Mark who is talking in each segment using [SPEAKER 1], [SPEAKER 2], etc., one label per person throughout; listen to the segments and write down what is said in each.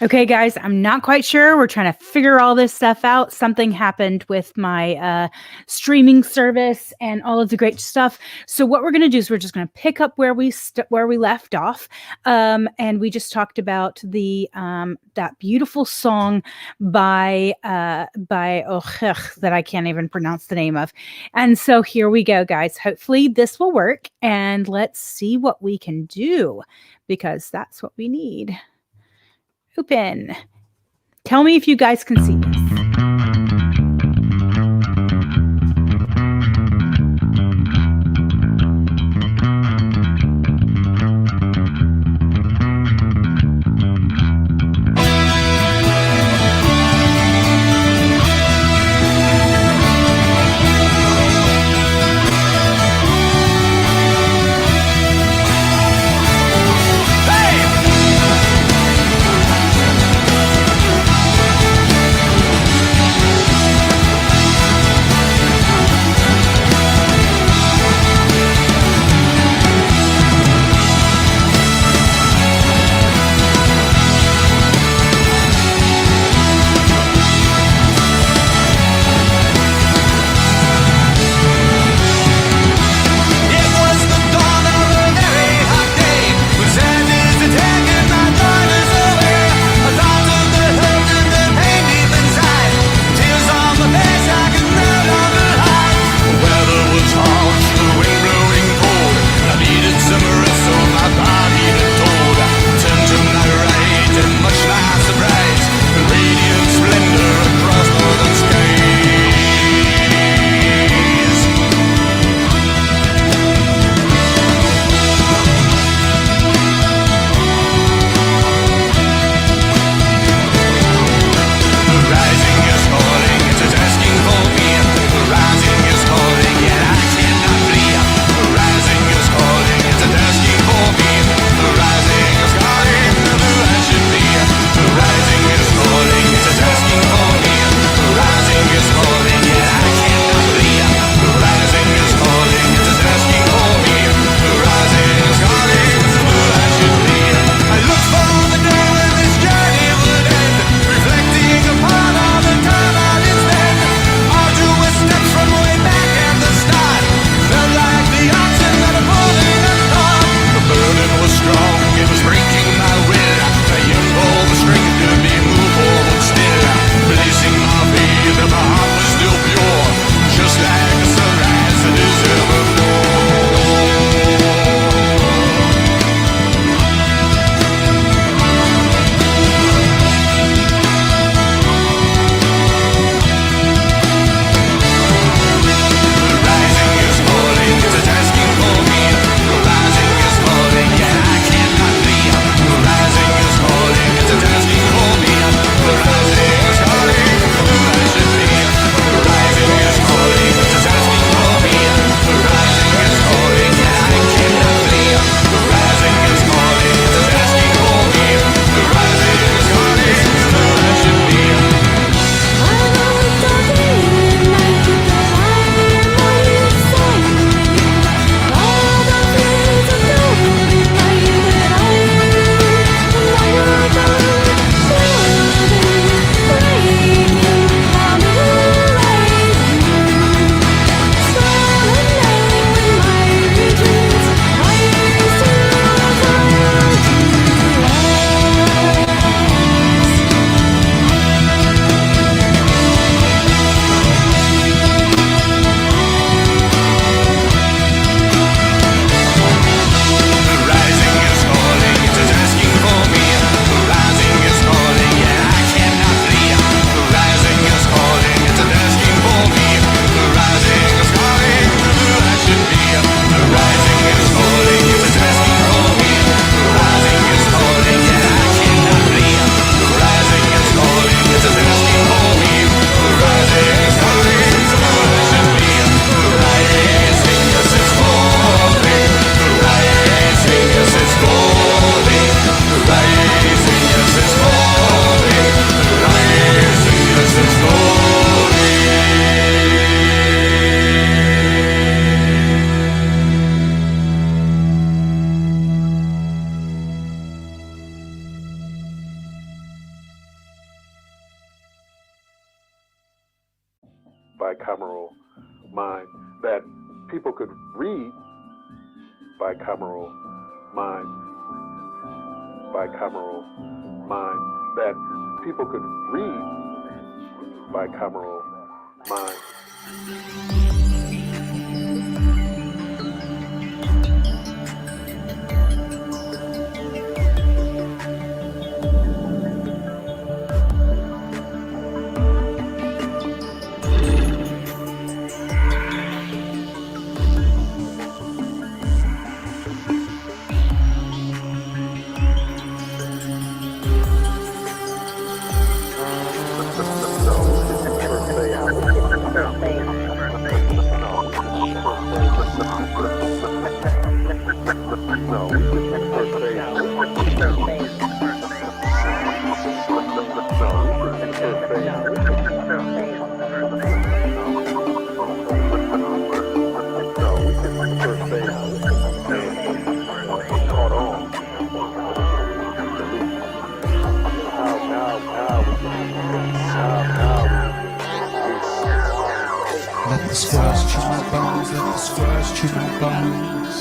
[SPEAKER 1] Okay, guys, I'm not quite sure. We're trying to figure all this stuff out. Something happened with my streaming service and all of the great stuff. So what we're going to do is we're just going to pick up where we left off, and we just talked about the that beautiful song by that I can't even pronounce the name of. And so here we go, guys. Hopefully this will work, and let's see what we can do, because that's what we need. Open. Tell me if you guys can see this.
[SPEAKER 2] people could read bicameral mind, that people could read bicameral mind.
[SPEAKER 3] Let the squirrels chew my bones, let the squirrels chew my bones.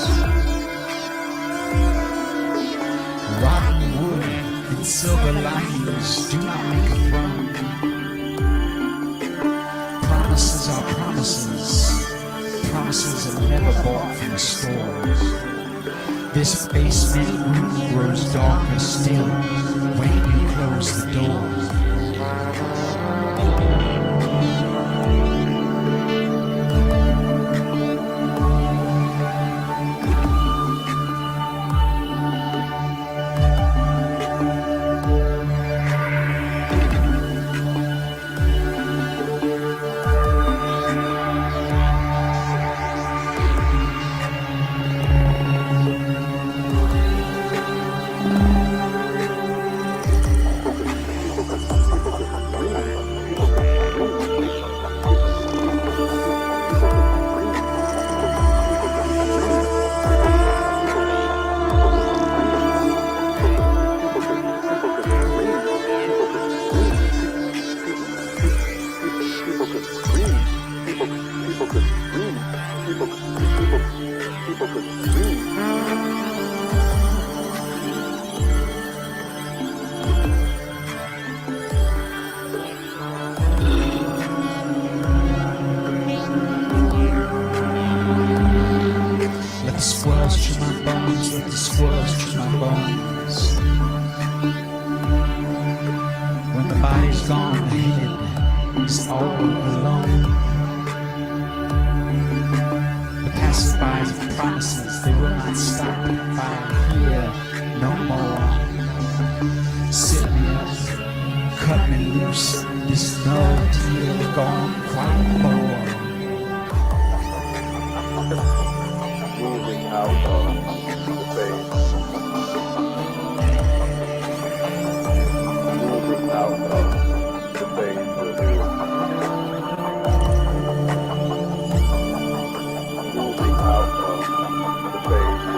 [SPEAKER 3] Rotten wood and silver linings do not make a throne. Promises are promises, promises are never bought from the stores. This basement room grows darker still when you close the doors. Let the squirrels chew my bones, let the squirrels chew my bones. When the body's gone, the head is all alone. The passerbys of promises, they will not stop if I hear no more. Sit me up, cut me loose, this null deal gone quite more.
[SPEAKER 2] Moving out of the face. Moving out of the face with you. Moving out of the face with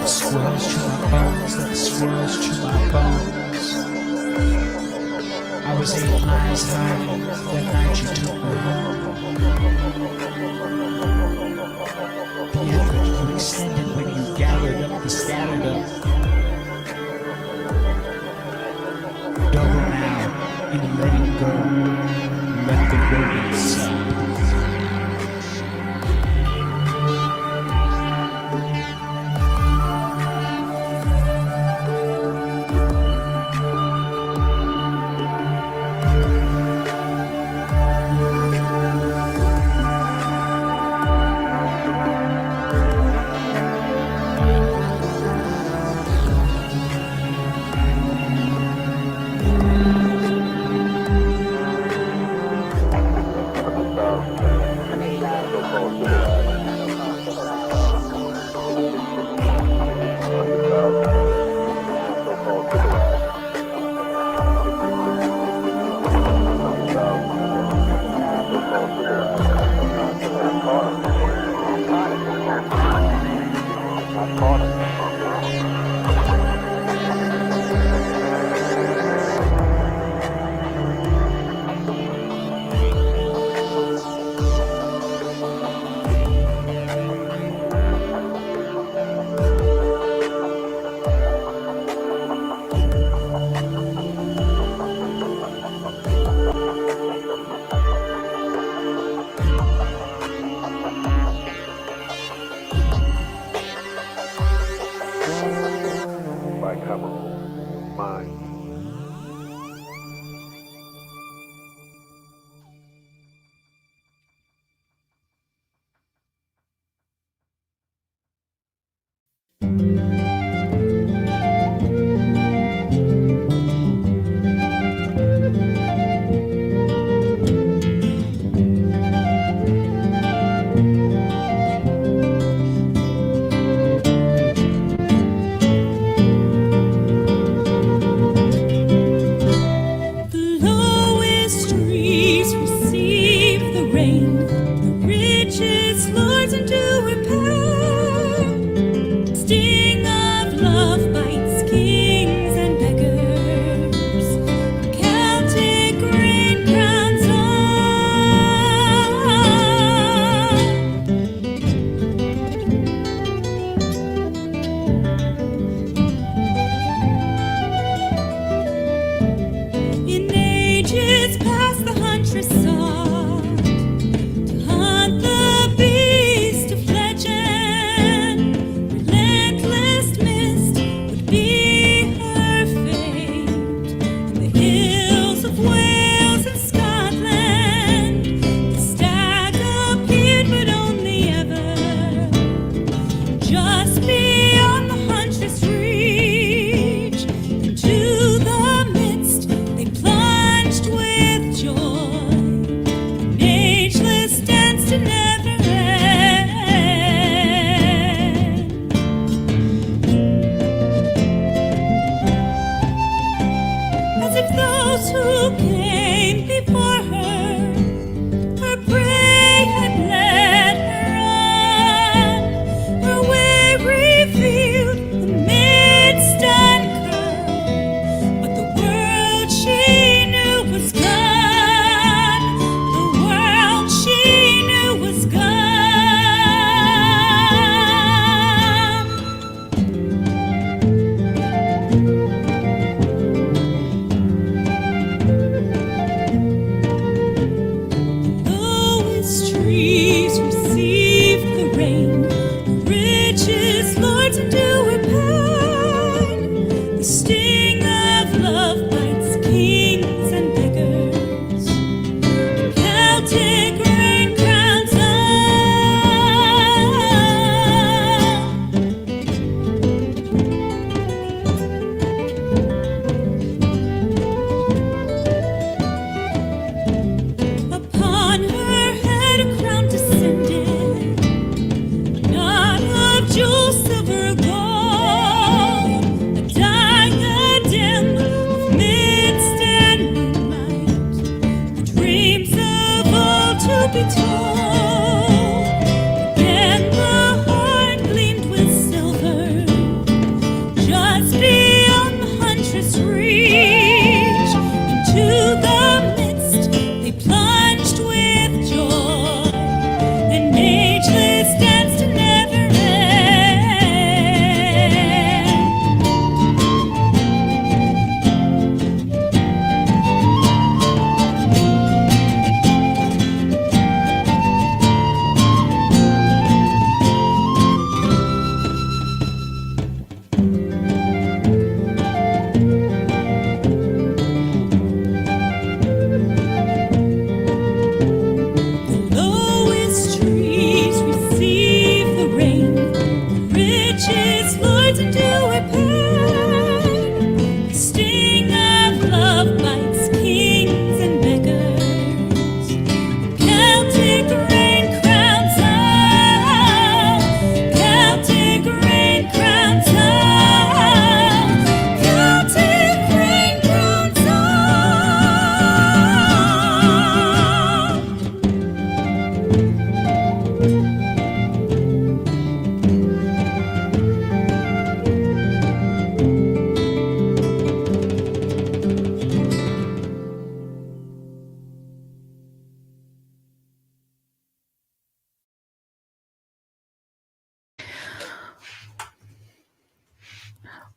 [SPEAKER 3] Squirrels chew my bones, let the squirrels chew my bones. I was 8 miles high that night you took me home. The effort you extended when you gathered up the scattered up. Double now in letting go, let the rodents sleep.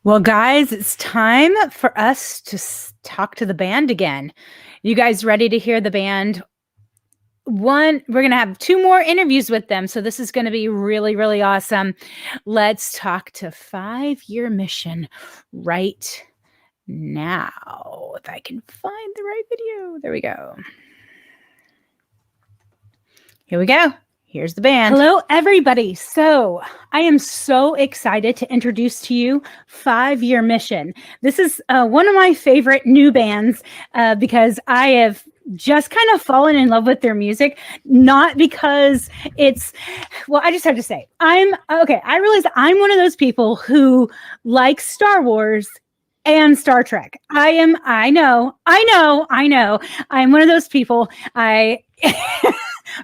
[SPEAKER 1] Well, guys, it's time for us to talk to the band again. You guys ready to hear the band? We're going to have 2 more interviews with them. So this is going to be really, really awesome. Let's talk to 5 Year Mission right now. If I can find the right video. There we go. Here we go. Here's the band. Hello, everybody. So I am so excited to introduce to you 5 Year Mission. This is one of my favorite new bands because I have just kind of fallen in love with their music, not because it's, well, I just have to say, I realize I'm one of those people who like Star Wars and Star Trek. I know. I'm one of those people.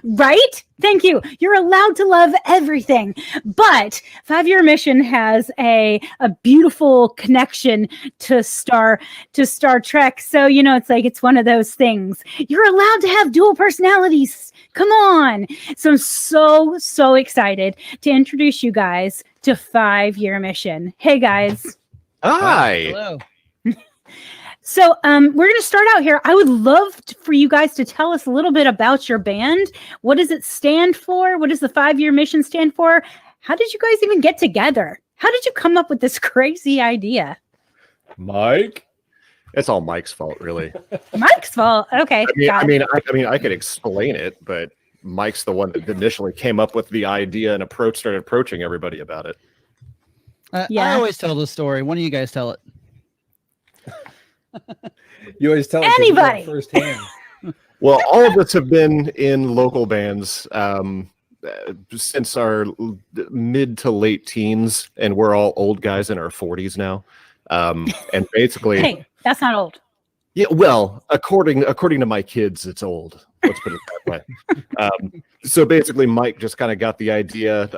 [SPEAKER 1] Right? Thank you. You're allowed to love everything. But 5 Year Mission has a beautiful connection to Star Trek. So, it's one of those things. You're allowed to have dual personalities. Come on. So I'm so excited to introduce you guys to 5 Year Mission. Hey guys.
[SPEAKER 4] Hi.
[SPEAKER 5] Hello.
[SPEAKER 1] So we're going to start out here. I would love for you guys to tell us a little bit about your band. What does it stand for? What does the 5 Year Mission stand for? How did you guys even get together? How did you come up with this crazy idea?
[SPEAKER 4] Mike? It's all Mike's fault, really.
[SPEAKER 1] Mike's fault. Okay.
[SPEAKER 4] I mean, I could explain it, but Mike's the one that initially came up with the idea and started approaching everybody about it.
[SPEAKER 5] I always tell the story. One of you guys tell it.
[SPEAKER 6] You always tell
[SPEAKER 1] anybody
[SPEAKER 6] firsthand.
[SPEAKER 4] Well, all of us have been in local bands since our mid to late teens, and we're all old guys in our 40s now. And basically,
[SPEAKER 1] hey, that's not old.
[SPEAKER 4] Yeah, well, according to my kids, it's old. Let's put it that way. So basically, Mike just kind of got the idea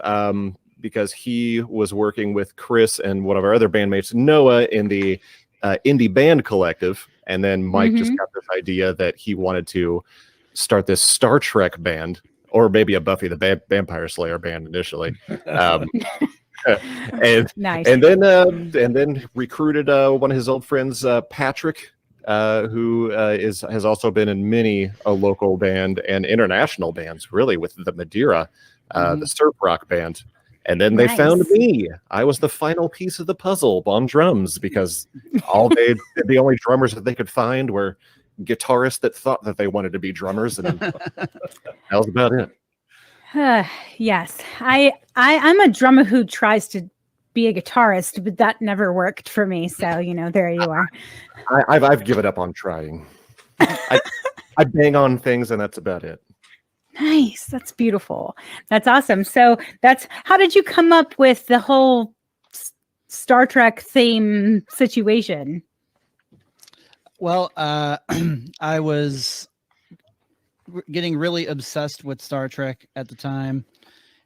[SPEAKER 4] because he was working with Chris and one of our other bandmates, Noah, in the indie band collective, and then Mike just got this idea that he wanted to start this Star Trek band, or maybe a Buffy the Vampire Slayer band initially.
[SPEAKER 1] Nice.
[SPEAKER 4] And then recruited one of his old friends, Patrick, who has also been in many a local band and international bands, really, with the Madeira, the surf rock band. And then they found me. I was the final piece of the puzzle on drums because the only drummers that they could find were guitarists that thought that they wanted to be drummers, and that was about it.
[SPEAKER 1] Yes, I'm a drummer who tries to be a guitarist, but that never worked for me. So there you are.
[SPEAKER 4] I've given up on trying. I bang on things, and that's about it.
[SPEAKER 1] Nice. That's beautiful. That's awesome. So how did you come up with the whole Star Trek theme situation?
[SPEAKER 5] Well, I was getting really obsessed with Star Trek at the time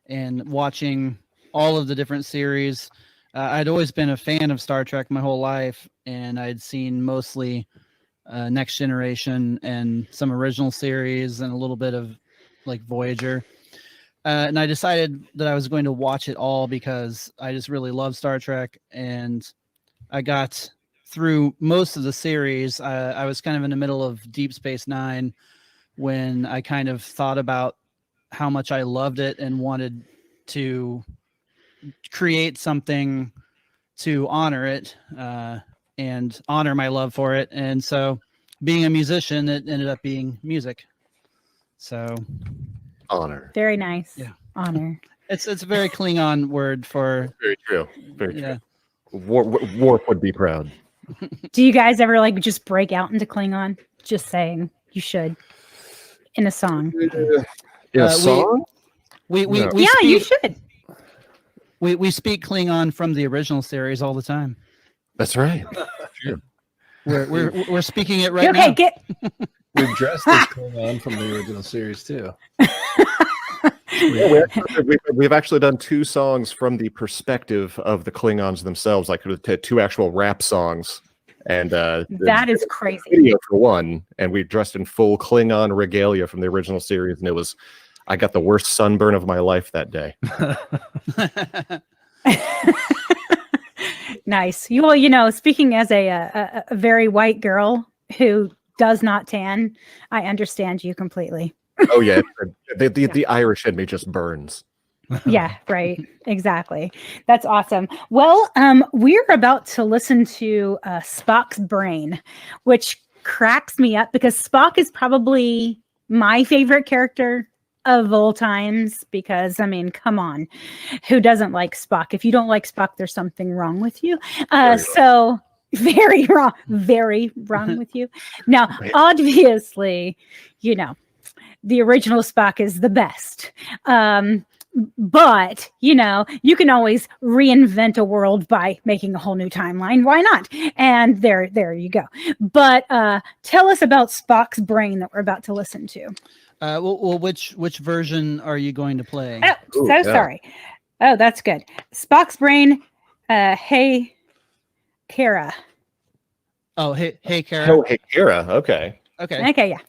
[SPEAKER 5] and watching all of the different series. I'd always been a fan of Star Trek my whole life, and I'd seen mostly Next Generation and some original series and a little bit of like Voyager. And I decided that I was going to watch it all because I just really love Star Trek. And I got through most of the series. I was kind of in the middle of Deep Space Nine when I kind of thought about how much I loved it and wanted to create something to honor it and honor my love for it. And so being a musician, it ended up being music. So
[SPEAKER 4] honor.
[SPEAKER 1] Very nice.
[SPEAKER 5] Yeah.
[SPEAKER 1] Honor.
[SPEAKER 5] It's a very Klingon word for.
[SPEAKER 4] Very true. Very
[SPEAKER 5] yeah.
[SPEAKER 4] true. Worf would be proud.
[SPEAKER 1] Do you guys ever just break out into Klingon? Just saying, you should in a song.
[SPEAKER 4] In a song?
[SPEAKER 5] We
[SPEAKER 1] yeah,
[SPEAKER 5] speak,
[SPEAKER 1] you should.
[SPEAKER 5] We speak Klingon from the original series all the time.
[SPEAKER 4] That's right. Sure.
[SPEAKER 5] We're speaking it right
[SPEAKER 1] okay,
[SPEAKER 5] now.
[SPEAKER 6] We've dressed as Klingon from the original series too.
[SPEAKER 4] Yeah, we've actually done 2 songs from the perspective of the Klingons themselves, like 2 actual rap songs, and
[SPEAKER 1] that is crazy.
[SPEAKER 4] Video for one, and we dressed in full Klingon regalia from the original series, and I got the worst sunburn of my life that day.
[SPEAKER 1] Nice. Speaking as a very white girl who does not tan, I understand you completely.
[SPEAKER 4] Oh yeah, the Irish in me just burns.
[SPEAKER 1] Yeah, right. Exactly. That's awesome. Well, we're about to listen to Spock's Brain, which cracks me up because Spock is probably my favorite character of all times because, I mean, come on. Who doesn't like Spock? If you don't like Spock, there's something wrong with you. So very wrong with you. Now, obviously, the original Spock is the best. But you can always reinvent a world by making a whole new timeline. Why not? And there you go. But tell us about Spock's Brain that we're about to listen to.
[SPEAKER 5] Well, which version are you going to play?
[SPEAKER 1] Oh, sorry. Oh, that's good. Spock's Brain. Hey, Kara.
[SPEAKER 5] Oh, hey, Kara.
[SPEAKER 4] Oh, hey, Kara. Okay.
[SPEAKER 1] Okay, yeah.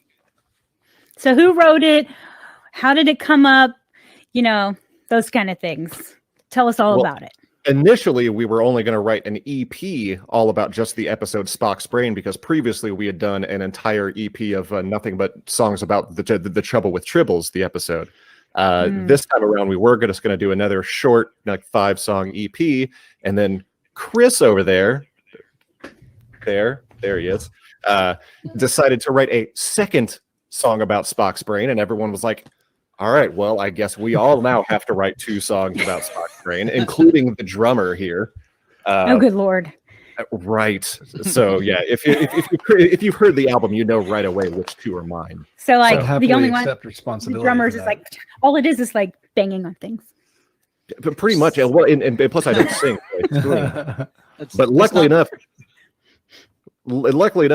[SPEAKER 1] So who wrote it? How did it come up? Those kind of things. Tell us all about it.
[SPEAKER 4] Initially, we were only going to write an EP all about just the episode Spock's Brain because previously we had done an entire EP of nothing but songs about the trouble with tribbles, the episode. This time around, we were just going to do another short, like 5-song EP, and then Chris over there he is, decided to write a second song about Spock's Brain, and everyone was like, all right, well, I guess we all now have to write 2 songs about Spock's Brain, including the drummer here.
[SPEAKER 1] Oh, good Lord.
[SPEAKER 4] Right. So, yeah, if you've heard the album, you know right away which 2 are mine.
[SPEAKER 1] So, like,
[SPEAKER 6] So
[SPEAKER 1] the only one,
[SPEAKER 6] responsibility
[SPEAKER 1] the drummers
[SPEAKER 6] for
[SPEAKER 1] is
[SPEAKER 6] that.
[SPEAKER 1] like, all it is like banging on things.
[SPEAKER 4] But pretty much, well, and plus I don't sing.
[SPEAKER 5] It's
[SPEAKER 4] But luckily
[SPEAKER 5] not-
[SPEAKER 4] enough,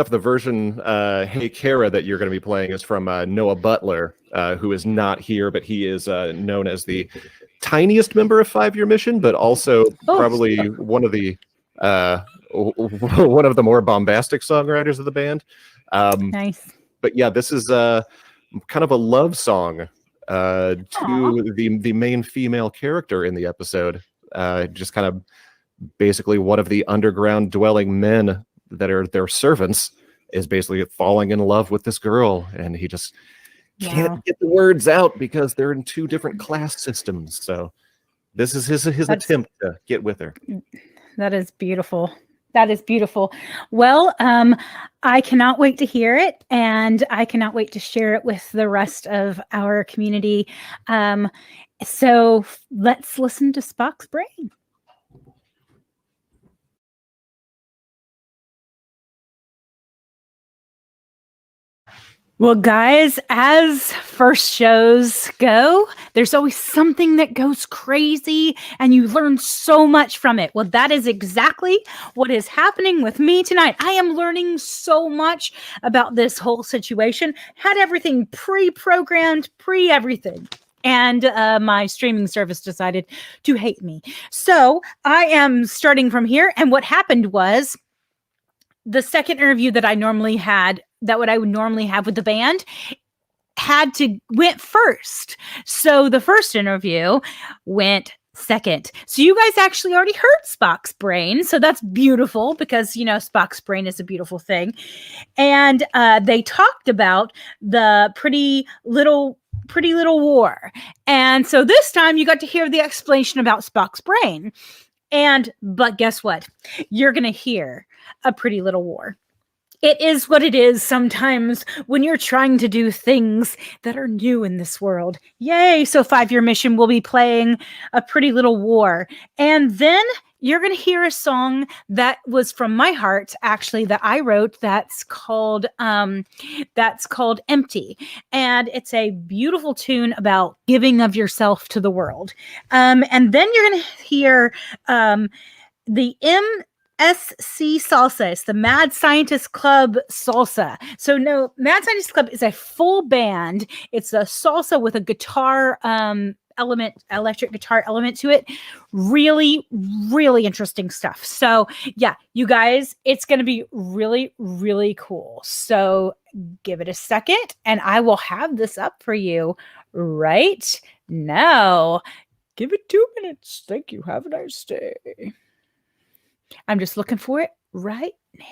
[SPEAKER 4] the version Hey Kara that you're going to be playing is from Noah Butler, who is not here, but he is known as the tiniest member of 5-Year Mission, but also probably one of the more bombastic songwriters of the band.
[SPEAKER 1] Nice.
[SPEAKER 4] But yeah, this is kind of a love song to the main female character in the episode. Just kind of basically one of the underground dwelling men that are their servants is basically falling in love with this girl, and he just can't get the words out because they're in 2 different class systems. So this is his attempt to get with her.
[SPEAKER 1] That is beautiful. That is beautiful. Well, I cannot wait to hear it, and I cannot wait to share it with the rest of our community. So let's listen to Spock's Brain. Well, guys, as first shows go, there's always something that goes crazy and you learn so much from it. Well, that is exactly what is happening with me tonight. I am learning so much about this whole situation. Had everything pre-programmed, pre-everything. And my streaming service decided to hate me. So I am starting from here. And what happened was the second interview that I normally had, what I would normally have with the band, went first. So the first interview went second. So you guys actually already heard Spock's Brain. So that's beautiful because, Spock's Brain is a beautiful thing. And they talked about the pretty little war. And so this time you got to hear the explanation about Spock's Brain. But guess what? You're going to hear a pretty little war. It is what it is sometimes when you're trying to do things that are new in this world. Yay! So 5-Year Mission will be playing A Pretty Little War. And then you're going to hear a song that was from my heart, actually, that I wrote that's called Empty. And it's a beautiful tune about giving of yourself to the world. And then you're going to hear the MSC Salsa. It's the Mad Scientist Club Salsa. So no, Mad Scientist Club is a full band. It's a salsa with a guitar electric guitar element to it. Really, really interesting stuff. So yeah, you guys, it's going to be really, really cool. So give it a second and I will have this up for you right now. Give it 2 minutes. Thank you. Have a nice day. I'm just looking for it right now.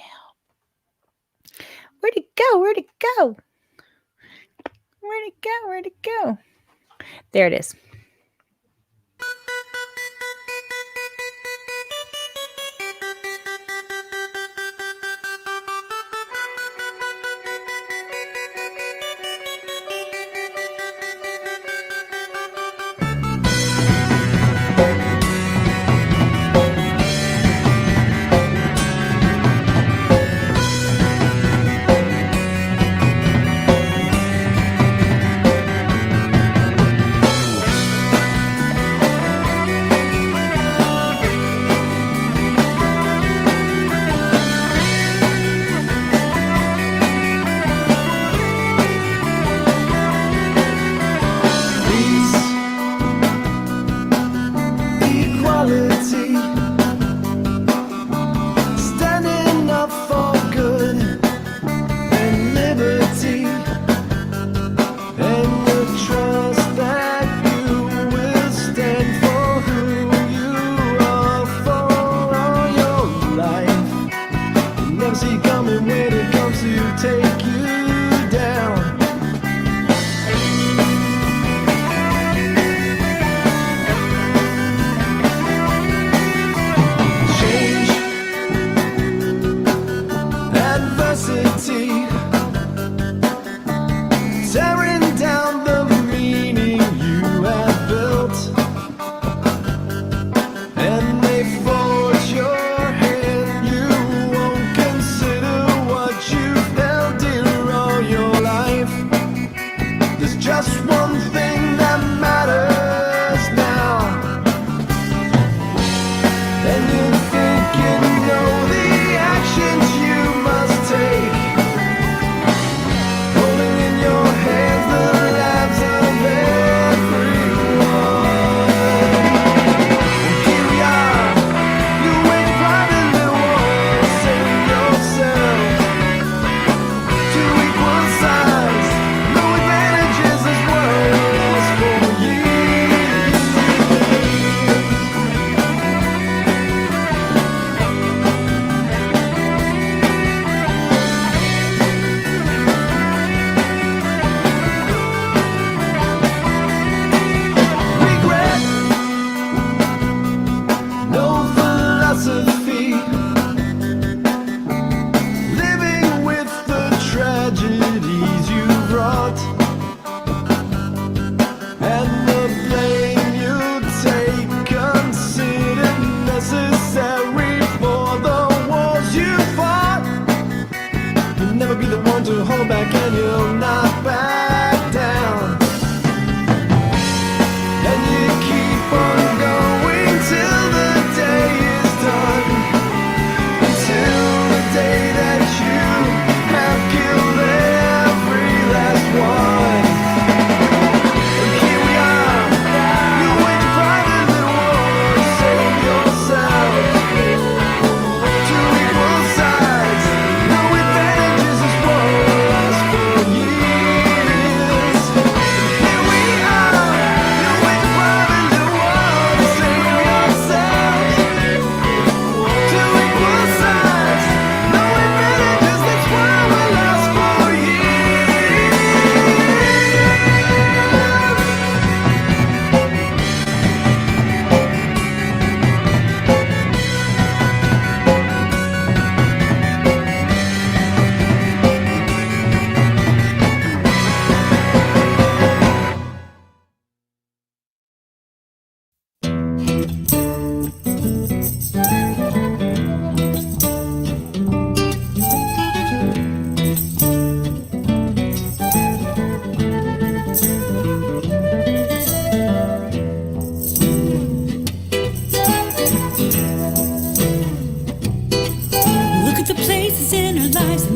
[SPEAKER 1] Where'd it go? Where'd it go? Where'd it go? Where'd it go? There it is.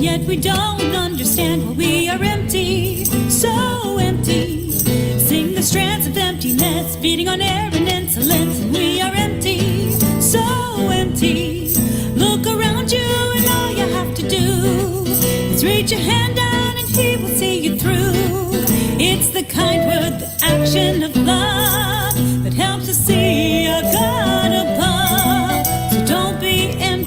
[SPEAKER 7] yet we don't understand why we are empty, so empty. Sing the strands of emptiness, feeding on air and insolence, and we are empty, so empty. Look around you and all you have to do is reach your hand out and he will see you through. It's the kind word, the action of love that helps us see a God above. So don't be empty.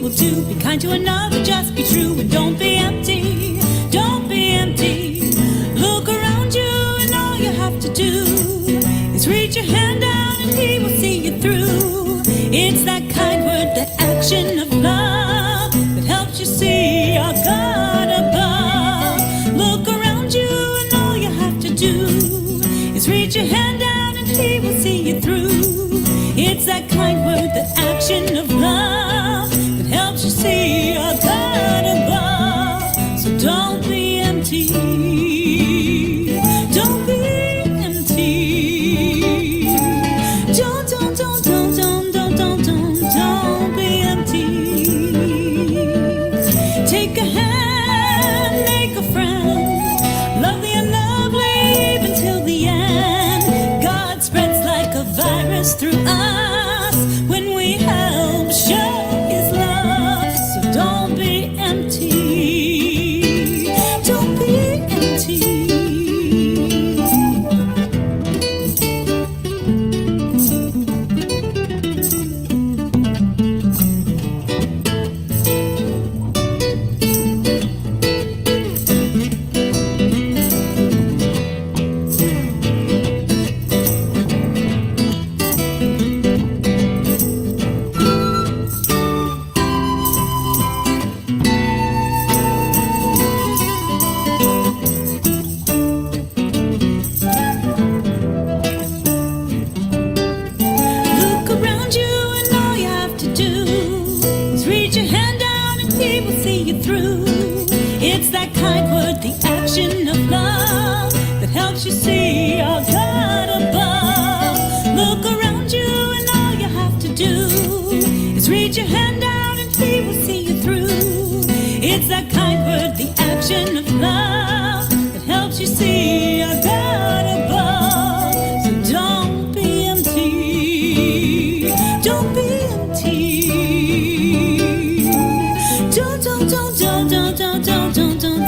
[SPEAKER 7] will do. Be kind to another, just be true, and don't be empty. Don't be empty. Look around you, and all you have to do is reach your hand out, and He will see you through. It's that kind word, that action of love that helps you see our God above. Look around you, and all you have to do is reach your hand out, and He will see you through. It's that kind word, that action of love that helps you see our God above. So don't be empty. Don't be empty. Don't be empty. Take a hand, make a friend. Love the unlovely even till the end. God spreads like a virus through us when we help show His love. So don't be empty. Don't be empty. Look around you, and all you have to do is reach your hand out, and He will see you through. It's that kind word, the action of love that helps you see our God above. Look around you, and all you have to do is reach your hand out, and He will see you through. It's that kind word, the action of love that helps you see our God above. So don't be empty. Don't be empty.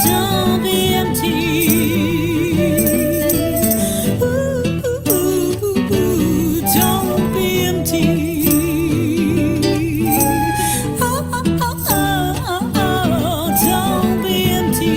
[SPEAKER 7] Don't be empty. Ooh, don't be empty. Oh, don't be empty.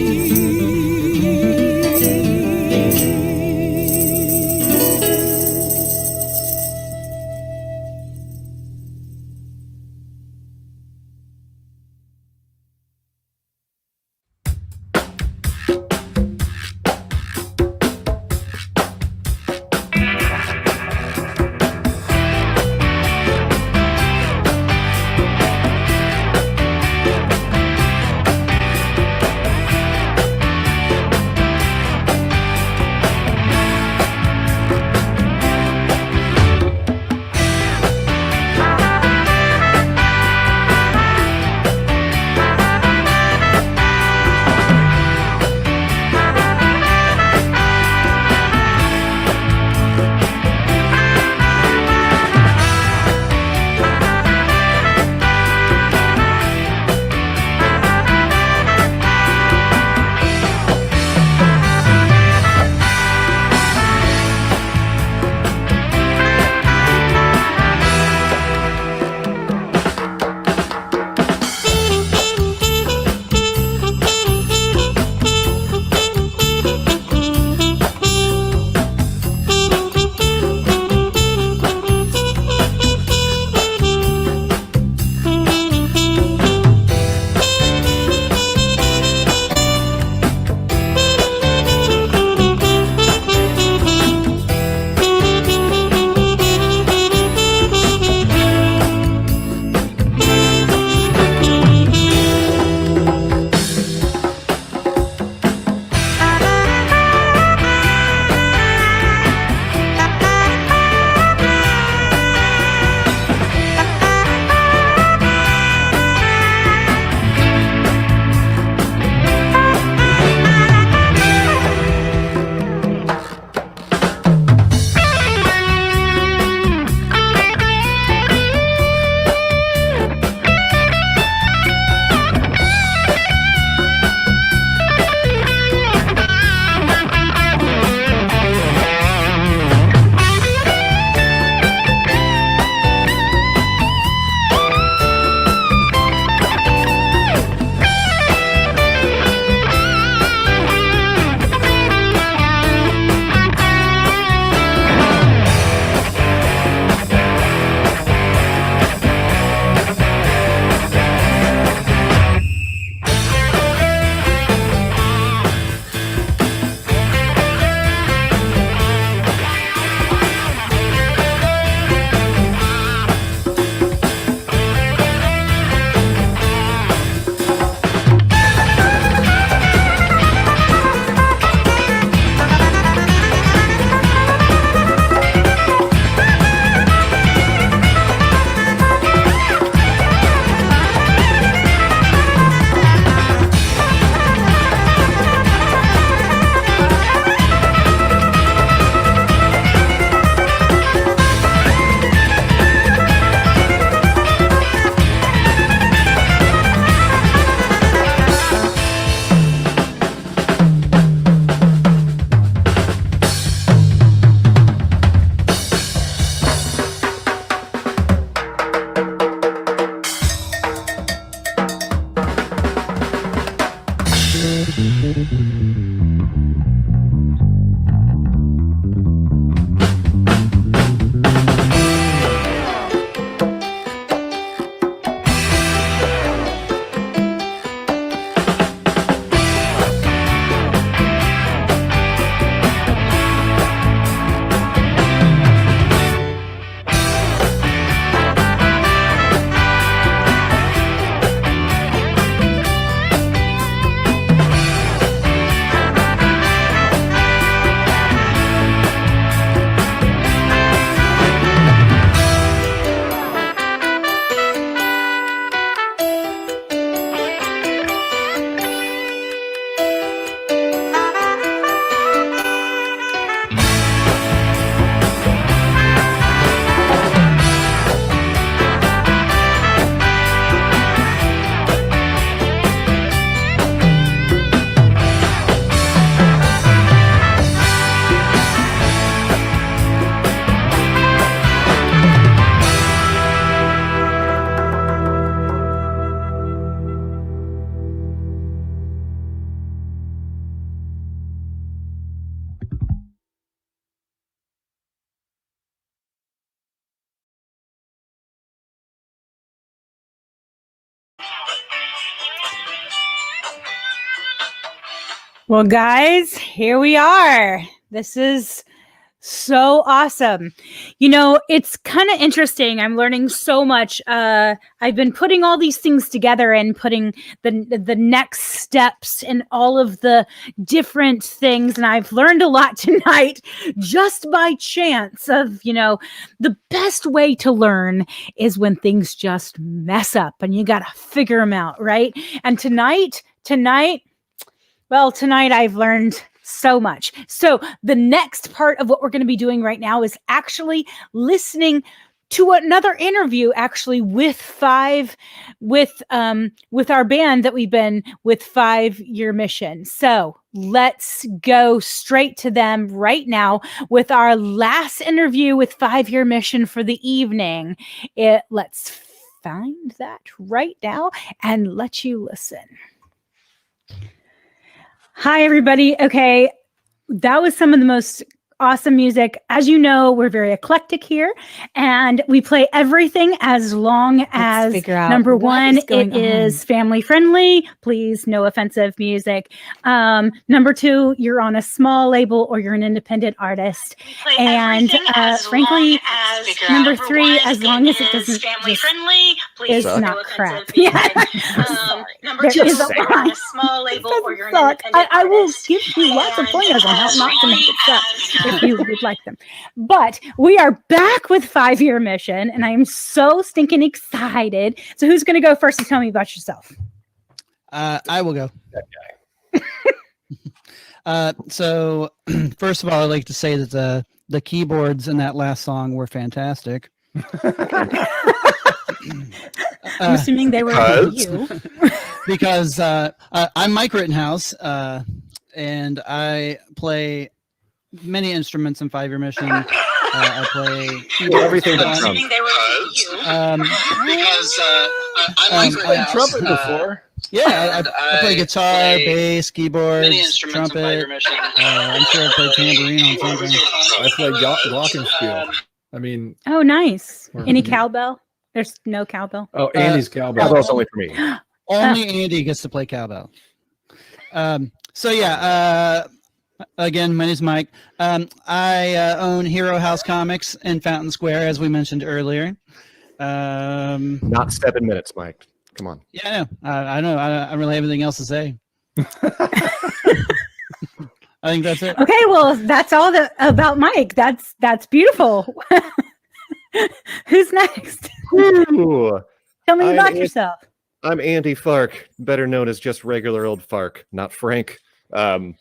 [SPEAKER 1] Well, guys, here we are. This is so awesome. You know, it's kind of interesting. I'm learning so much. I've been putting all these things together and putting the next steps and all of the different things. And I've learned a lot tonight just by chance of, you know, the best way to learn is when things just mess up and you got to figure them out, right? And tonight I've learned so much. So the next part of what we're going to be doing right now is actually listening to another interview actually with our band that we've been with 5 Year Mission. So let's go straight to them right now with our last interview with 5 Year Mission for the evening. Let's find that right now and let you listen. Hi, everybody. Okay, that was some of the most awesome music. As you know, we're very eclectic here, and we play everything as long as, number one, it is family friendly. Please, no offensive music. Number two, you're on a small label or you're an independent artist. And frankly, number three, as long as it doesn't family friendly, please not crap. Yeah. Number two, is you're on a small label or you're an independent I will give you lots of pointers on how not to make it suck if you would like them. But we are back with 5 Year Mission, and I am so stinking excited. So who's going to go first and tell me about yourself?
[SPEAKER 5] I will go.
[SPEAKER 4] That guy.
[SPEAKER 5] So first of all, I'd like to say that the keyboards in that last song were fantastic.
[SPEAKER 1] I'm assuming they were you.
[SPEAKER 5] Because I'm Mike Rittenhouse, and I play many instruments in 5 Year Mission. I play
[SPEAKER 4] everything but drums.
[SPEAKER 6] I've played trumpet before.
[SPEAKER 5] Yeah, I play guitar, bass, keyboards, trumpet. I'm sure I played tambourine on something.
[SPEAKER 6] I play glockenspiel. I mean,
[SPEAKER 1] Oh, nice. Any cowbell? There's no cowbell.
[SPEAKER 6] oh, Andy's cowbell.
[SPEAKER 4] Cowbell's only for me.
[SPEAKER 5] Only Andy gets to play cowbell. So yeah, again, my name's Mike. I own Hero House Comics in Fountain Square, as we mentioned earlier.
[SPEAKER 4] Not 7 minutes, Mike. Come on.
[SPEAKER 5] Yeah, I know. I don't really have anything else to say. I think that's it.
[SPEAKER 1] Okay, well, that's all about Mike. That's beautiful. Who's next?
[SPEAKER 4] Ooh,
[SPEAKER 1] Tell me about
[SPEAKER 4] I'm
[SPEAKER 1] yourself.
[SPEAKER 4] I'm Andy Fark, better known as just regular old Fark, not Frank.
[SPEAKER 1] I'm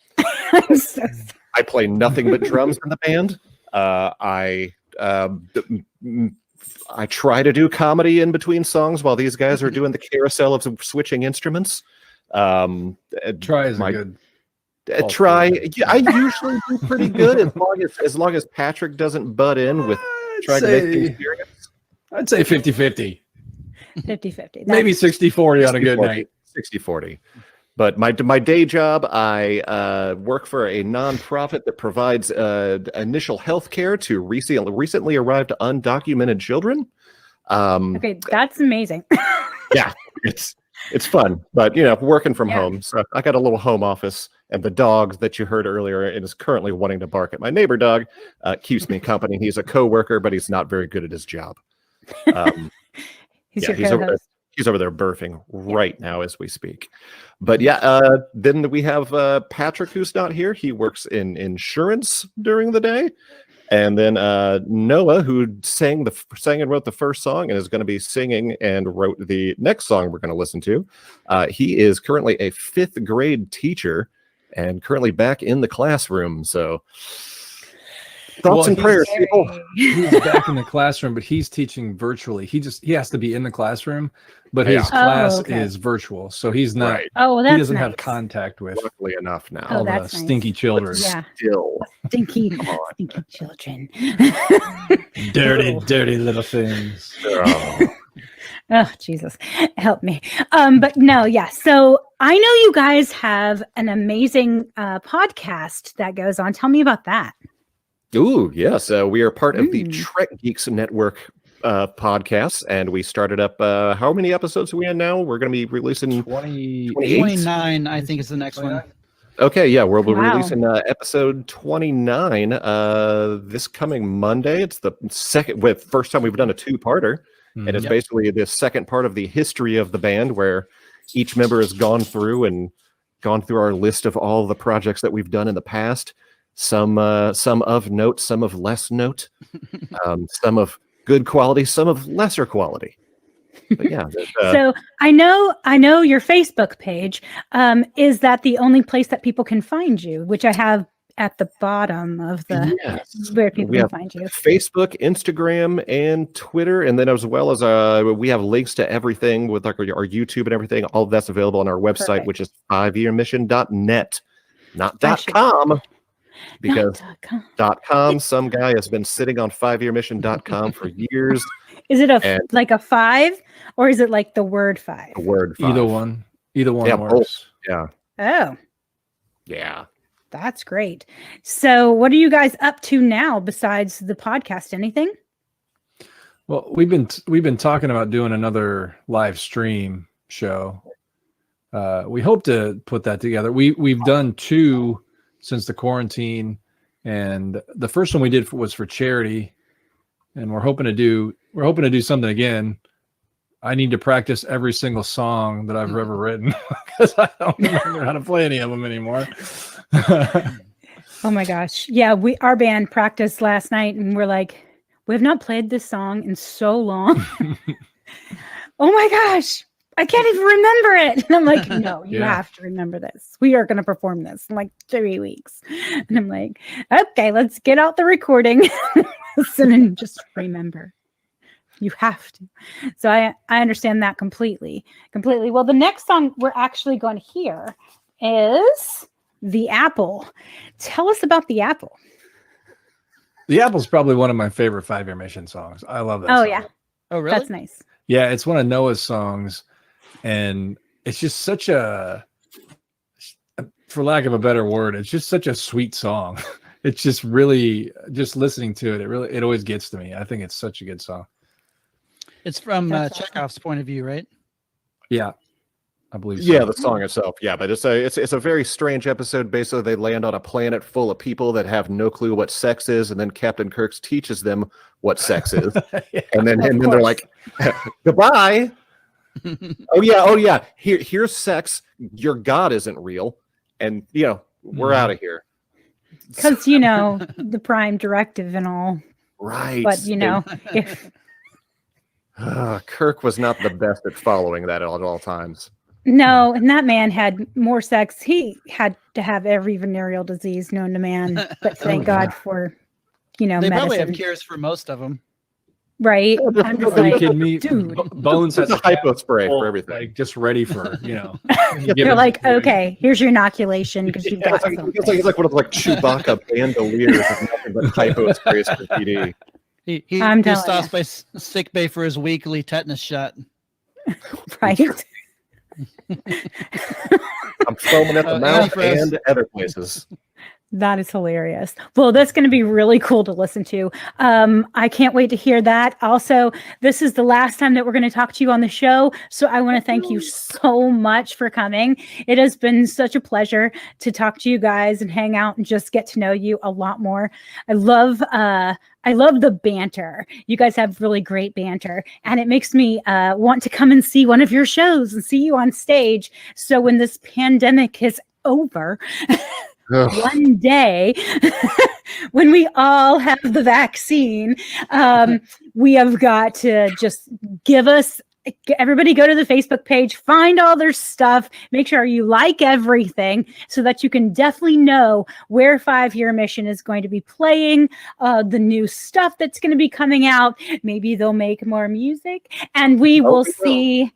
[SPEAKER 1] so sorry.
[SPEAKER 4] I play nothing but drums in the band. I try to do comedy in between songs while these guys are doing the carousel of switching instruments.
[SPEAKER 6] Try is a good.
[SPEAKER 4] Try. Yeah, I usually do pretty good as long as Patrick doesn't butt in with trying to make things serious.
[SPEAKER 6] I'd say 50-50.
[SPEAKER 1] 50-50.
[SPEAKER 6] Maybe 60-40 on a good night.
[SPEAKER 4] 60-40. But my day job, I work for a nonprofit that provides initial health care to recently arrived undocumented children.
[SPEAKER 1] Okay, that's amazing.
[SPEAKER 4] Yeah, it's fun, but working from home. So I got a little home office, and the dog that you heard earlier and is currently wanting to bark at my neighbor dog keeps me company. He's a coworker, but he's not very good at his job.
[SPEAKER 1] He's your co-host.
[SPEAKER 4] He's over there burping right now as we speak. But then we have Patrick, who's not here. He works in insurance during the day. And then Noah, who sang and wrote the first song and is going to be singing and wrote the next song we're going to listen to. He is currently a 5th grade teacher and currently back in the classroom. So thoughts and prayers, people.
[SPEAKER 6] He's back in the classroom, but he's teaching virtually. He has to be in the classroom, but his class is virtual, so he's not.
[SPEAKER 4] Right.
[SPEAKER 1] Oh, well, that's
[SPEAKER 6] he doesn't
[SPEAKER 1] nice.
[SPEAKER 6] have contact with.
[SPEAKER 4] Luckily enough now.
[SPEAKER 1] Oh,
[SPEAKER 6] all the
[SPEAKER 1] that's nice.
[SPEAKER 6] stinky children.
[SPEAKER 1] Yeah.
[SPEAKER 4] Still.
[SPEAKER 1] Stinky children.
[SPEAKER 6] Dirty little things.
[SPEAKER 1] Oh, Jesus, help me. But no, yeah. So I know you guys have an amazing podcast that goes on. Tell me about that.
[SPEAKER 4] Ooh, yes. We are part of the Trek Geeks Network podcasts, and we started up. How many episodes are we in now? We're going to be releasing
[SPEAKER 6] 28.
[SPEAKER 5] 29, I think, is the next one.
[SPEAKER 4] Okay, yeah, we'll be
[SPEAKER 1] Wow.
[SPEAKER 4] releasing episode 29 this coming Monday. It's the first time we've done a two-parter, and it's
[SPEAKER 5] Yep.
[SPEAKER 4] basically the second part of the history of the band, where each member has gone through our list of all the projects that we've done in the past. Some of note, some of less note, some of good quality, some of lesser quality. But yeah,
[SPEAKER 1] So I know your Facebook page. Is that the only place that people can find you? Which I have at the bottom of the
[SPEAKER 4] yes.
[SPEAKER 1] where people
[SPEAKER 4] We
[SPEAKER 1] can
[SPEAKER 4] have
[SPEAKER 1] find you.
[SPEAKER 4] Facebook, Instagram, and Twitter, and then as well as we have links to everything with like our YouTube and everything. All of that's available on our website,
[SPEAKER 1] Perfect.
[SPEAKER 4] which is 5yearmission.net, not
[SPEAKER 1] I should-
[SPEAKER 4] .com, because
[SPEAKER 1] Not
[SPEAKER 4] .com, some guy has been sitting on 5yearmission.com for years.
[SPEAKER 1] Is it
[SPEAKER 4] And-
[SPEAKER 1] like a 5 or is it like the word 5?
[SPEAKER 4] The word 5.
[SPEAKER 6] Either one
[SPEAKER 4] Yeah, both.
[SPEAKER 6] works.
[SPEAKER 4] Yeah,
[SPEAKER 1] Oh,
[SPEAKER 4] yeah.
[SPEAKER 1] that's great. So what are you guys up to now besides the podcast? Anything?
[SPEAKER 6] Well, we've been talking about doing another live stream show. We hope to put that together. We've done 2 since the quarantine, and the first one we did was for charity, and we're hoping to do something again. I need to practice every single song that I've ever written because I don't remember how to play any of them anymore.
[SPEAKER 1] Oh my gosh. Yeah, our band practiced last night and we're like, we have not played this song in so long. Oh my gosh. I can't even remember it. And I'm like, no, you
[SPEAKER 6] Yeah.
[SPEAKER 1] have to remember this. We are going to perform this in like 3 weeks. And I'm like, okay, let's get out the recording. Listen and just remember. You have to. So I understand that completely. Well, the next song we're actually going to hear is The Apple. Tell us about The Apple.
[SPEAKER 6] The Apple's probably one of my favorite 5 Year Mission songs. I love that
[SPEAKER 1] Oh,
[SPEAKER 6] song.
[SPEAKER 1] yeah.
[SPEAKER 5] Oh, really?
[SPEAKER 1] That's nice.
[SPEAKER 6] Yeah, it's one of Noah's songs, and it's just such a, for lack of a better word, it's just such a sweet song. It's just really, just listening to it, it always gets to me. I think it's such a good song.
[SPEAKER 5] It's from
[SPEAKER 1] That's awesome.
[SPEAKER 5] Chekhov's point of view, right?
[SPEAKER 6] Yeah, I believe so.
[SPEAKER 4] Yeah, the song itself. Yeah, but it's a very strange episode. Basically, they land on a planet full of people that have no clue what sex is, and then Captain Kirk teaches them what sex is,
[SPEAKER 6] Yeah.
[SPEAKER 4] and then
[SPEAKER 1] Of
[SPEAKER 4] they're like, "Goodbye." Oh yeah. Here's sex. Your God isn't real, and we're out of here.
[SPEAKER 1] Because, the prime directive and all.
[SPEAKER 4] Right.
[SPEAKER 1] But, if
[SPEAKER 4] Kirk was not the best at following that at all times.
[SPEAKER 1] no, and that man had more sex. He had to have every venereal disease known to man. But thank
[SPEAKER 6] yeah.
[SPEAKER 1] God for,
[SPEAKER 5] They probably have
[SPEAKER 1] medicine.
[SPEAKER 5] cures for most of them.
[SPEAKER 1] Right? I'm just
[SPEAKER 6] Are you
[SPEAKER 1] like,
[SPEAKER 6] kidding me?
[SPEAKER 1] dude.
[SPEAKER 6] Bones
[SPEAKER 4] It's
[SPEAKER 6] has
[SPEAKER 4] a hypo spray for everything.
[SPEAKER 6] like just ready for give
[SPEAKER 1] They're
[SPEAKER 6] it-
[SPEAKER 1] like, okay, here's your inoculation because you've
[SPEAKER 4] Yeah,
[SPEAKER 1] got
[SPEAKER 4] it's
[SPEAKER 1] something.
[SPEAKER 4] like one of Chewbacca bandoliers with nothing but hypo sprays for PD.
[SPEAKER 5] He
[SPEAKER 1] I'm telling
[SPEAKER 5] stops by sick bay for his weekly tetanus shot.
[SPEAKER 1] Right?
[SPEAKER 4] I'm foaming at the mouth
[SPEAKER 5] Antifreeze.
[SPEAKER 4] and other places.
[SPEAKER 1] That is hilarious. Well, that's going to be really cool to listen to. I can't wait to hear that. Also, this is the last time that we're going to talk to you on the show. So I want to thank you so much for coming. It has been such a pleasure to talk to you guys and hang out and just get to know you a lot more. I love the banter. You guys have really great banter, and it makes me want to come and see one of your shows and see you on stage. So when this pandemic is over, one day when we all have the vaccine, we have got to just everybody go to the Facebook page, find all their stuff, make sure you like everything so that you can definitely know where 5 Year Mission is going to be playing, the new stuff that's going to be coming out. Maybe they'll make more music, and we will see.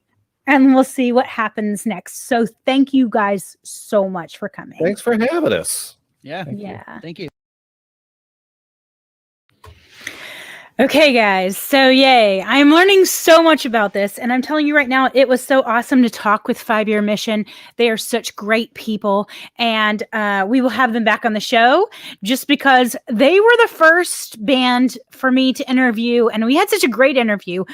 [SPEAKER 1] And we'll see what happens next. So thank you guys so much for coming.
[SPEAKER 4] Thanks for having us.
[SPEAKER 5] Yeah.
[SPEAKER 1] Yeah.
[SPEAKER 5] Thank you.
[SPEAKER 1] Okay, guys. So yay. I'm learning so much about this. And I'm telling you right now, it was so awesome to talk with 5 Year Mission. They are such great people. And we will have them back on the show just because they were the first band for me to interview. And we had such a great interview.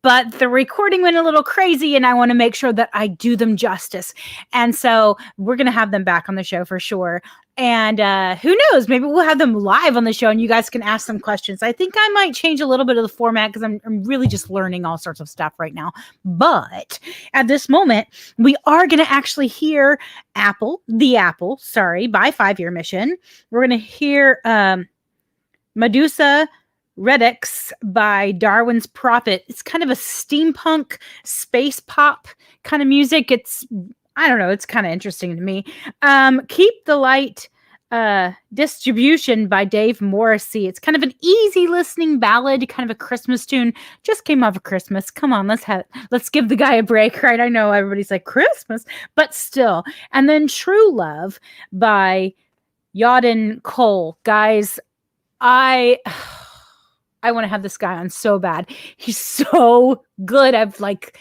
[SPEAKER 1] but the recording went a little crazy and I want to make sure that I do them justice. And so we're going to have them back on the show for sure. And who knows, maybe we'll have them live on the show and you guys can ask some questions. I think I might change a little bit of the format because I'm really just learning all sorts of stuff right now. But at this moment, we are going to actually hear The Apple, by 5 Year Mission. We're going to hear Medusa Redux by Darwin's Prophet. It's kind of a steampunk space pop kind of music. I don't know. It's kind of interesting to me. Keep the Light Distribution by Dave Morrissey. It's kind of an easy listening ballad, kind of a Christmas tune. Just came off of Christmas. Come on, let's give the guy a break, right? I know everybody's like Christmas, but still. And then True Love by Yodin Cole. Guys, I want to have this guy on so bad. He's so good. I was like,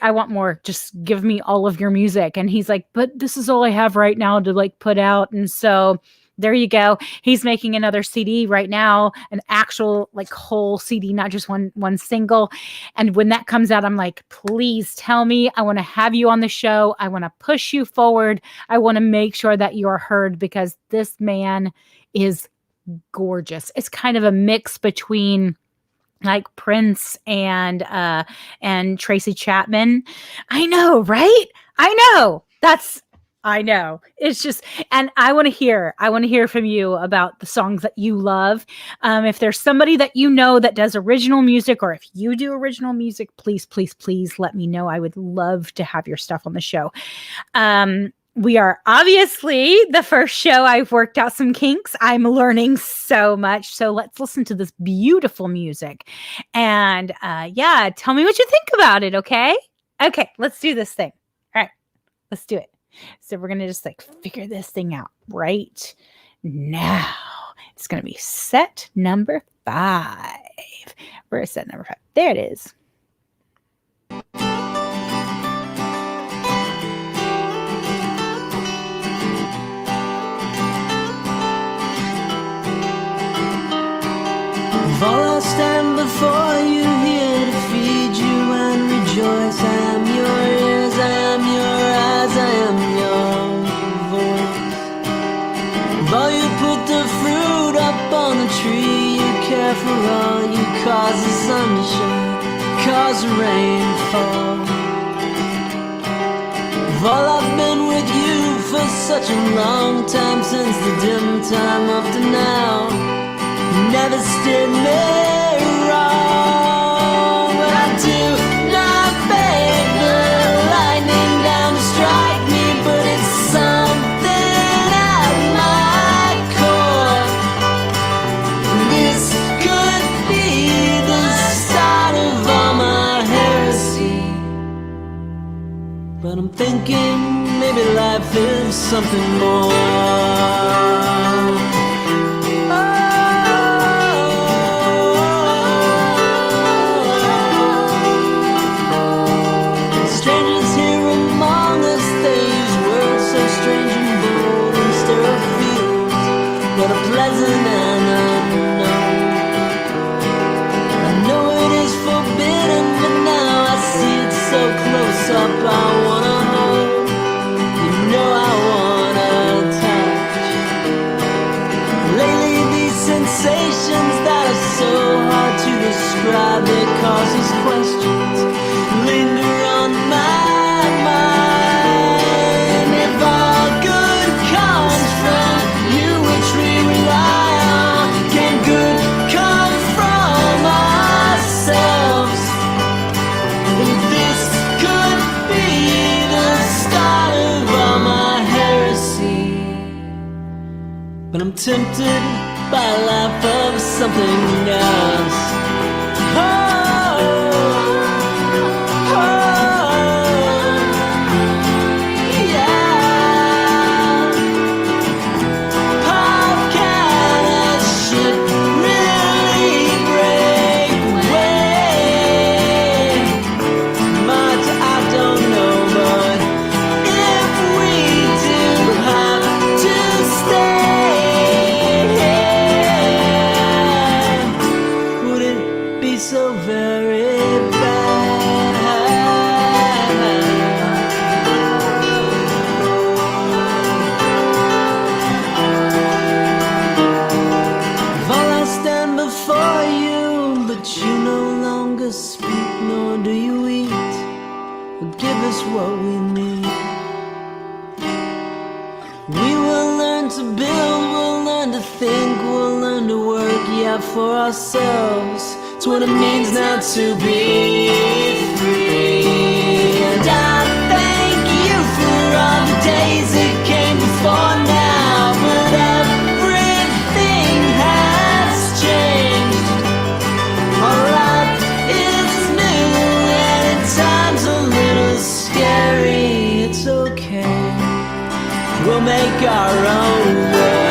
[SPEAKER 1] I want more. Just give me all of your music. And he's like, but this is all I have right now to like put out. And so there you go. He's making another CD right now, an actual like whole CD, not just one single. And when that comes out, I'm like, please tell me. I want to have you on the show. I want to push you forward. I want to make sure that you are heard because this man is gorgeous. It's kind of a mix between like Prince and Tracy Chapman. I know, right? I know. It's just, and I want to hear from you about the songs that you love. If there's somebody that you know that does original music, or if you do original music, please let me know. I would love to have your stuff on the show. We are obviously the first show I've worked out some kinks. I'm learning so much. So let's listen to this beautiful music. And tell me what you think about it, okay? Okay, let's do this thing. All right, let's do it. So we're going to just like figure this thing out right now. It's going to be set number 5. Where is set number 5? There it is.
[SPEAKER 8] For I stand before you here to feed you and rejoice. I am your ears, I am your eyes, I am your voice. For you put the fruit up on the tree, you care for all, you cause the sun to shine, cause the rain to fall. For I've been with you for such a long time, since the dim time up to now. Never stood me wrong. But I do not beg the lightning down to strike me, but it's something at my core. This could be the start of all my heresy. But I'm thinking maybe life is something more. But a pleasant and unknown. I know it is forbidden, but now I see it so close up. I wanna hold, you know I wanna touch. Lately these sensations that are so hard to describe, they cause these questions linger on my mind. If all good comes from you, which we rely on, can good come from ourselves? This could be the start of all my heresy. But I'm tempted by a life of something else. So very you no longer speak, nor do you eat, or give us what we need. We will learn to build, we'll learn to think, we'll learn to work, yeah, for ourselves. It's what it means now to be free. And I thank you for all the days that came before now, but everything has changed. Our life is new and at times a little scary. It's okay, we'll make our own way.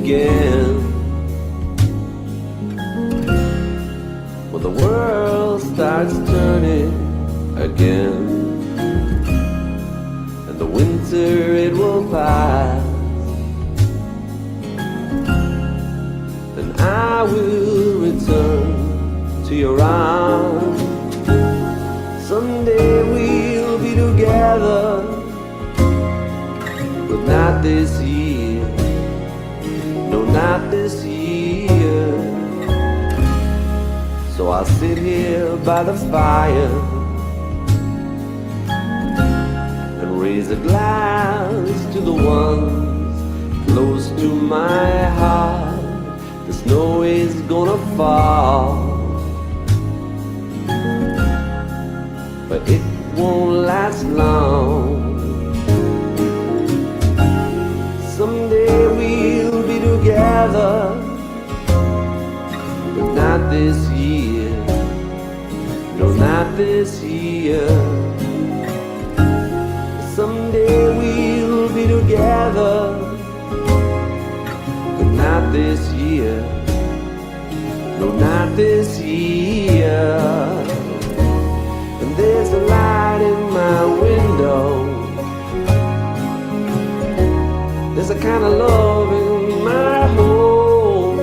[SPEAKER 8] again. When the world starts turning again, and the winter it will pass, then I will return to your arms. Someday we'll be together, but not this year. No, not this year. So I'll sit here by the fire and raise a glass to the ones close to my heart. The snow is gonna fall, but it won't last long. Someday we'll be together, but not this year. No, not this year. Someday we'll be together, but not this year. No, not this year. And there's a light in my window. There's a kind of love in my home,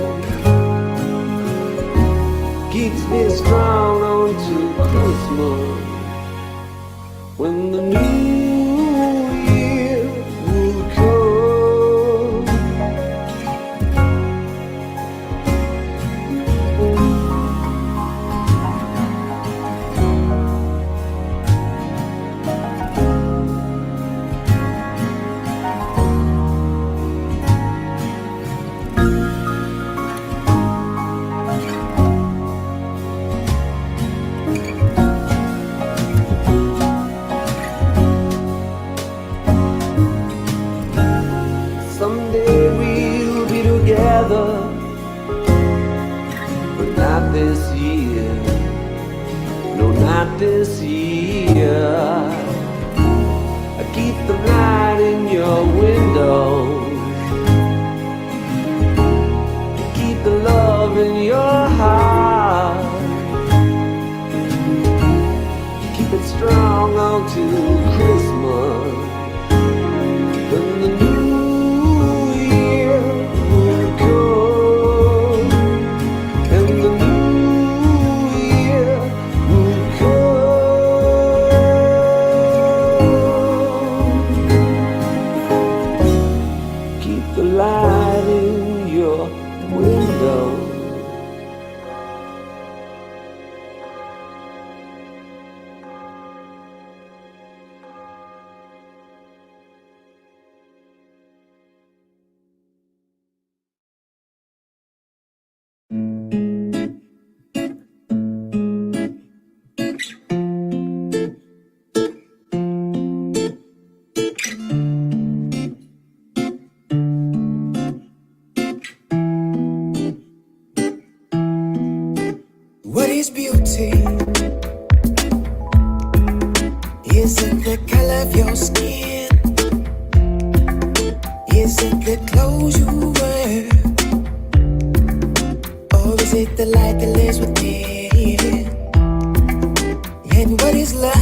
[SPEAKER 8] keeps me strong on to Christmas, when the new year will come. Someday we'll be together, but not this year. No, not this year. I keep the light in your window, keep the love in your heart, keep it strong on to Christmas, when the new year will come, and the new year will come. Keep the light in your window.
[SPEAKER 9] What is beauty? Is it the color of your skin? Is it the clothes you wear? Or is it the light that lives within? And what is love?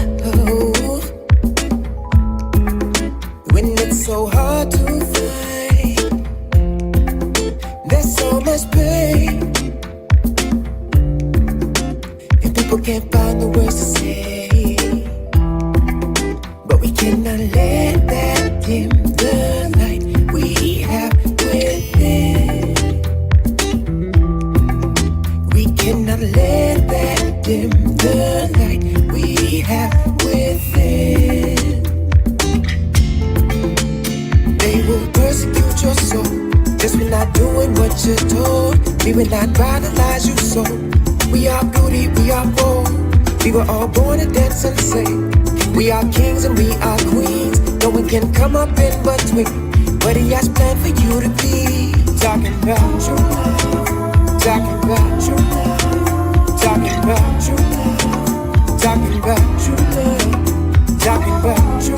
[SPEAKER 9] When it's so hard to find, there's so much pain. People can't find the words to say, but we cannot let that dim the light we have within. We cannot let that dim the light we have within. They will persecute your soul just for not doing what you're told. We will not vitalize you so. We are beauty, we are bold. We were all born to dance and sing. We are kings and we are queens. No one can come up in between what he has planned for you to be. Talking about you, talking about you, talking about you, talking about you, talking about you.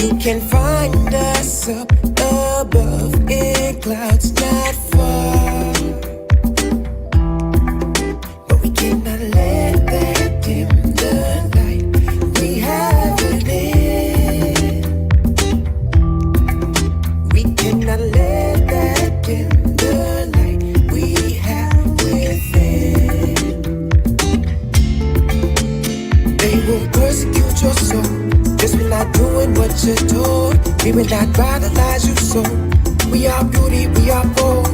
[SPEAKER 9] You can find us up above in clouds not far, but we cannot let that dim the light we have within. We cannot let that dim the light we have within. They will persecute your soul just for not doing what you're told. We will not vitalize you so. We are beauty, we are bold.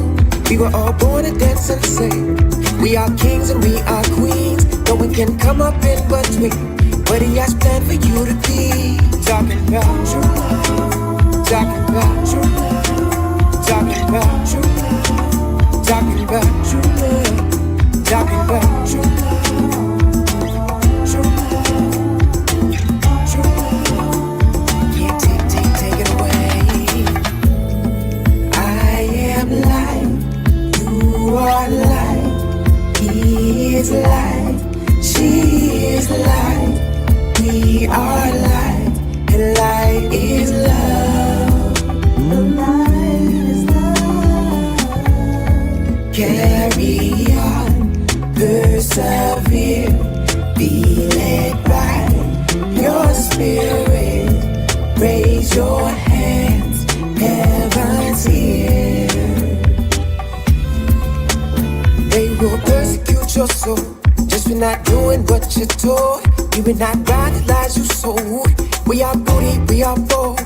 [SPEAKER 9] We were all born to dance and sing. We are kings and we are queens. No one can come up in between what he has planned for you to be. Talking about true love. Talking about true love. Talking about true love. Talking about true love. Talking about true love. True love. True love. Yeah, take it away. I am light. You are light. He is light. She is light. We are light. And light is love. And light is love. Carry on. Persevere. Be led by your spirit. Raise your hands. Heaven's here. They will persecute your soul just for not doing what you're told. We will not vitalize you so. We are beauty, we are bold.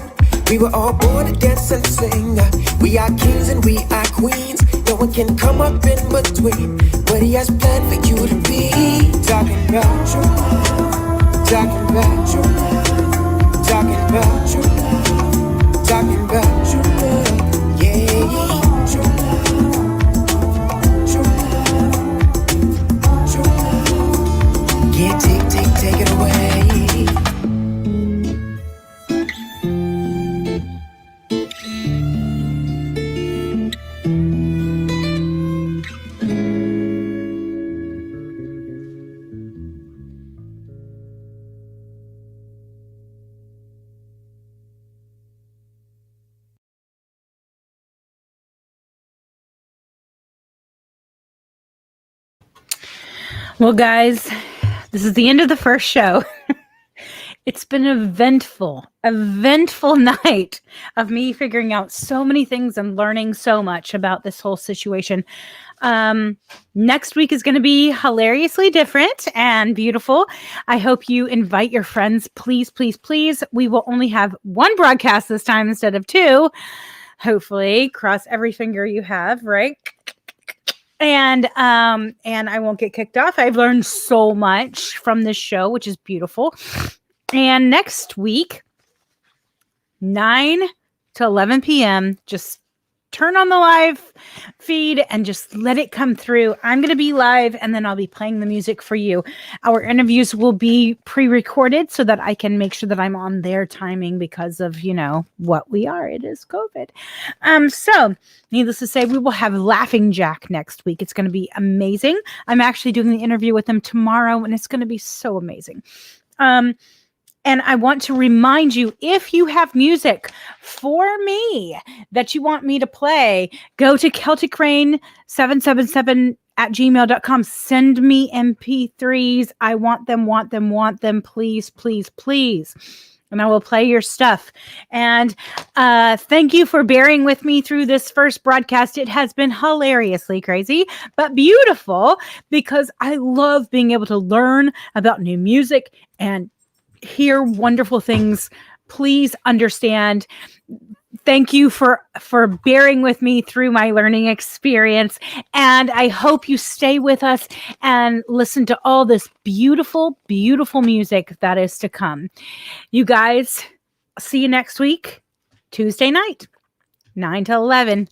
[SPEAKER 9] We were all born to dance and sing. We are kings and we are queens. No one can come up in between what he has planned for you to be. Talking about true love. Talking about true love. Talking about true love. Talking about true love. Yeah. True love. True love. True love. Yeah, take it away.
[SPEAKER 1] Well, guys, this is the end of the first show. It's been an eventful night of me figuring out so many things and learning so much about this whole situation. Next week is going to be hilariously different and beautiful. I hope you invite your friends. Please, please, please. We will only have one broadcast this time instead of two. Hopefully, cross every finger you have, right? And I won't get kicked off. I've learned so much from this show, which is beautiful. And next week, 9 to 11 p.m., just turn on the live feed and just let it come through. I'm going to be live and then I'll be playing the music for you. Our interviews will be pre-recorded so that I can make sure that I'm on their timing because of, what we are. It is COVID. So needless to say, we will have Laughing Jack next week. It's going to be amazing. I'm actually doing the interview with him tomorrow and it's going to be so amazing. And I want to remind you, if you have music for me that you want me to play, go to CelticRain777@gmail.com. Send me MP3s. I want them. Please, please, please. And I will play your stuff. And thank you for bearing with me through this first broadcast. It has been hilariously crazy, but beautiful because I love being able to learn about new music and hear wonderful things. Please understand. Thank you for bearing with me through my learning experience. And I hope you stay with us and listen to all this beautiful, beautiful music that is to come. You guys, see you next week, Tuesday night, 9 to 11.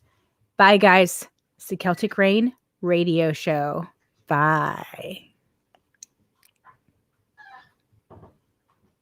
[SPEAKER 1] Bye, guys. It's the Celtic Rain Radio Show. Bye.